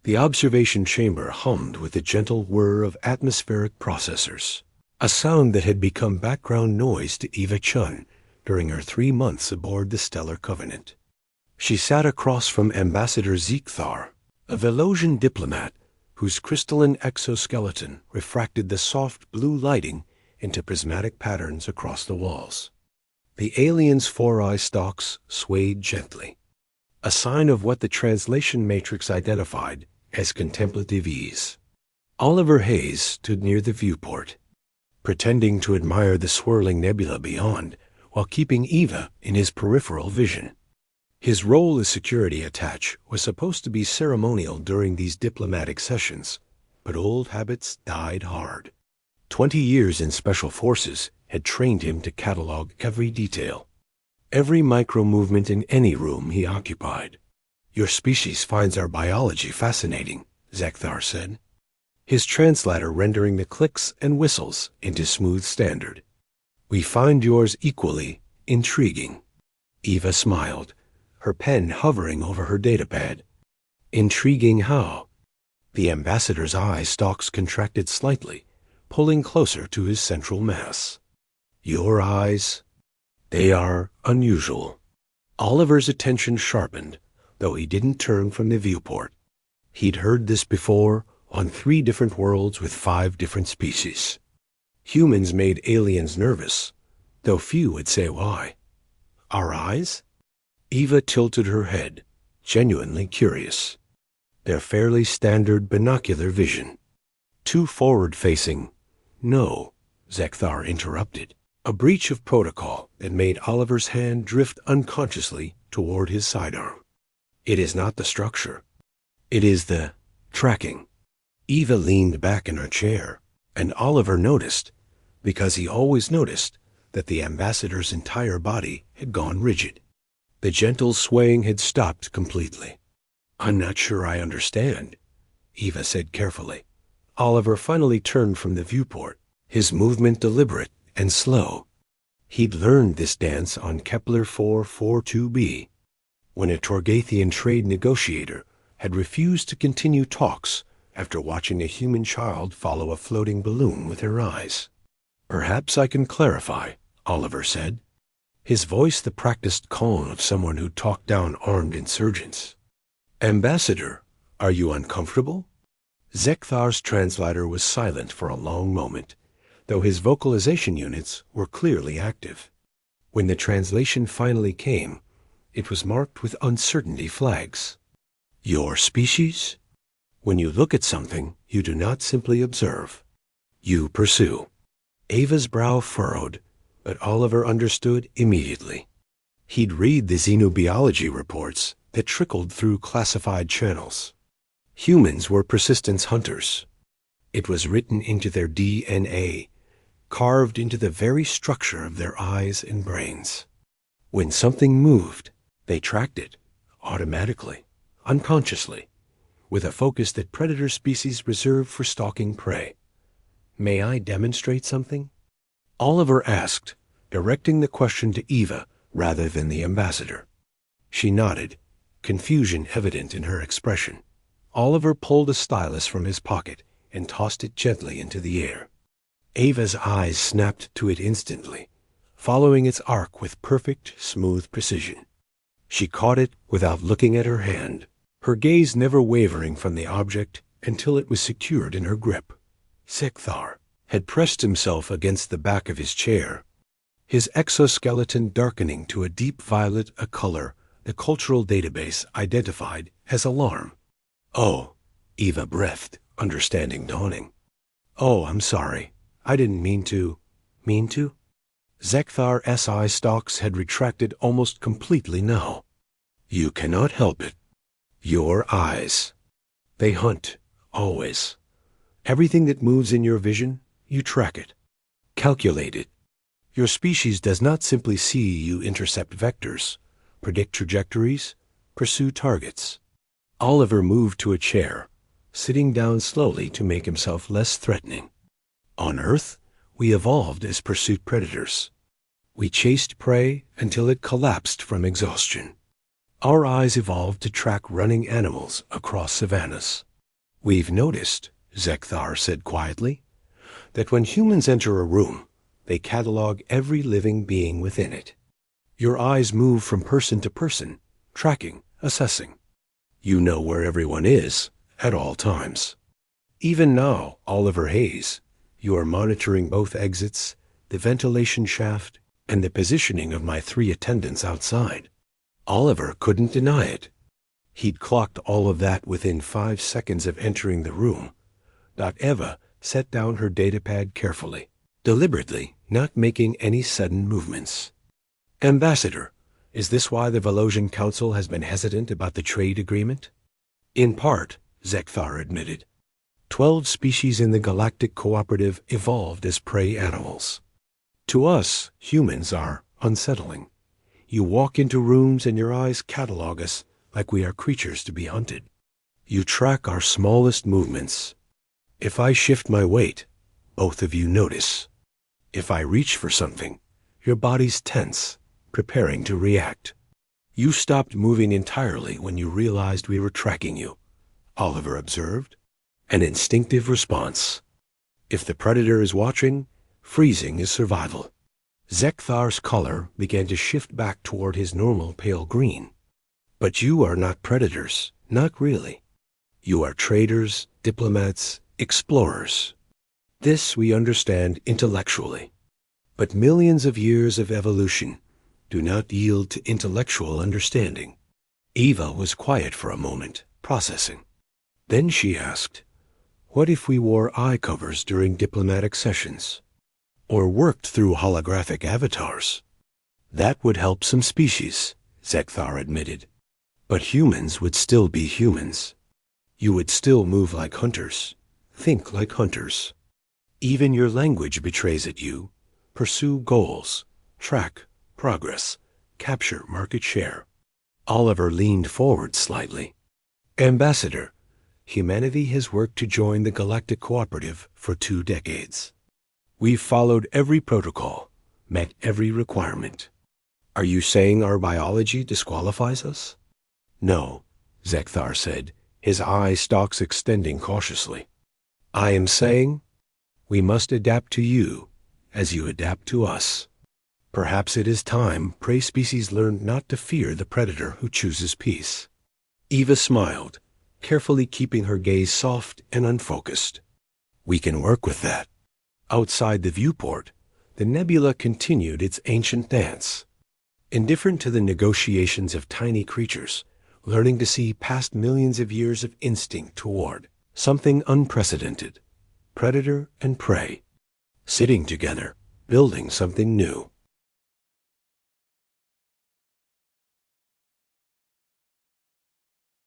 The observation chamber hummed with the gentle whir of atmospheric processors, a sound that had become background noise to Eva Chun during her 3 months aboard the Stellar Covenant. She sat across from Ambassador Zekthar, a Velosian diplomat whose crystalline exoskeleton refracted the soft blue lighting into prismatic patterns across the walls. The alien's 4-eye stalks swayed gently, a sign of what the translation matrix identified as contemplative ease. Oliver Hayes stood near the viewport, pretending to admire the swirling nebula beyond while keeping Eva in his peripheral vision. His role as security attach was supposed to be ceremonial during these diplomatic sessions, but old habits died hard. 20 years in special forces had trained him to catalog every detail, every micro-movement in any room he occupied. "Your species finds our biology fascinating," Zekthar said, his translator rendering the clicks and whistles into smooth standard. "We find yours equally intriguing." Eva smiled, her pen hovering over her datapad. "Intriguing how?" The ambassador's eye stalks contracted slightly, pulling closer to his central mass. "Your eyes, they are unusual." Oliver's attention sharpened, though he didn't turn from the viewport. He'd heard this before on 3 different worlds with 5 different species. Humans made aliens nervous, though few would say why. Our eyes? Eva tilted her head, genuinely curious. They're fairly standard binocular vision. Too forward-facing. No, Zekthar interrupted, a breach of protocol that made Oliver's hand drift unconsciously toward his sidearm. It is not the structure. It is the tracking. Eva leaned back in her chair, and Oliver noticed, because he always noticed, that the ambassador's entire body had gone rigid. The gentle swaying had stopped completely. "I'm not sure I understand," Eva said carefully. Oliver finally turned from the viewport, his movement deliberate and slow. He'd learned this dance on Kepler 442b, when a Torgathian trade negotiator had refused to continue talks after watching a human child follow a floating balloon with her eyes. "Perhaps I can clarify," Oliver said, his voice the practiced calm of someone who talked down armed insurgents. "Ambassador, are you uncomfortable?" Zekthar's translator was silent for a long moment, though his vocalization units were clearly active. When the translation finally came, it was marked with uncertainty flags. "Your species? When you look at something, you do not simply observe. You pursue." Ava's brow furrowed, but Oliver understood immediately. He'd read the xenobiology reports that trickled through classified channels. Humans were persistence hunters. It was written into their DNA, carved into the very structure of their eyes and brains. When something moved, they tracked it, automatically, unconsciously, with a focus that predator species reserve for stalking prey. "May I demonstrate something?" Oliver asked, directing the question to Eva rather than the ambassador. She nodded, confusion evident in her expression. Oliver pulled a stylus from his pocket and tossed it gently into the air. Ava's eyes snapped to it instantly, following its arc with perfect, smooth precision. She caught it without looking at her hand, her gaze never wavering from the object until it was secured in her grip. Zekthar had pressed himself against the back of his chair, his exoskeleton darkening to a deep violet, a color the cultural database identified as alarm. "Oh," Eva breathed, understanding dawning. "Oh, I'm sorry. I didn't mean to." "Mean to?" Zekthar's SI stalks had retracted almost completely now. "You cannot help it. Your eyes. They hunt, always. Everything that moves in your vision, you track it. Calculate it. Your species does not simply see you intercept vectors, predict trajectories, pursue targets." Oliver moved to a chair, sitting down slowly to make himself less threatening. "On Earth, we evolved as pursuit predators. We chased prey until it collapsed from exhaustion. Our eyes evolved to track running animals across savannas. We've noticed, Zekthar said quietly, that when humans enter a room, they catalog every living being within it. Your eyes move from person to person, tracking, assessing. You know where everyone is at all times. Even now, Oliver Hayes, you are monitoring both exits, the ventilation shaft, and the positioning of my 3 attendants outside. Oliver couldn't deny it. He'd clocked all of that within 5 seconds of entering the room. Eva set down her datapad carefully, deliberately not making any sudden movements. Ambassador, is this why the Velosian Council has been hesitant about the trade agreement? In part, Zekthar admitted. 12 species in the Galactic Cooperative evolved as prey animals. To us, humans are unsettling. You walk into rooms and your eyes catalog us like we are creatures to be hunted. You track our smallest movements. If I shift my weight, both of you notice. If I reach for something, your bodies tense, preparing to react. You stopped moving entirely when you realized we were tracking you, Oliver observed. An instinctive response. If the predator is watching, freezing is survival. Zekthar's color began to shift back toward his normal pale green. But you are not predators, not really. You are traders, diplomats, explorers. This we understand intellectually. But millions of years of evolution do not yield to intellectual understanding. Eva was quiet for a moment, processing. Then she asked, what if we wore eye covers during diplomatic sessions? Or worked through holographic avatars? That would help some species, Zekthar admitted. But humans would still be humans. You would still move like hunters, think like hunters. Even your language betrays it you. Pursue goals, track, progress, capture market share. Oliver leaned forward slightly. Ambassador, humanity has worked to join the Galactic Cooperative for 2 decades. We've followed every protocol, met every requirement. Are you saying our biology disqualifies us? No, Zekthar said, his eye stalks extending cautiously. I am saying we must adapt to you as you adapt to us. Perhaps it is time prey species learned not to fear the predator who chooses peace. Eva smiled, carefully keeping her gaze soft and unfocused. We can work with that. Outside the viewport, the nebula continued its ancient dance. Indifferent to the negotiations of tiny creatures, learning to see past millions of years of instinct toward something unprecedented, predator and prey, sitting together, building something new.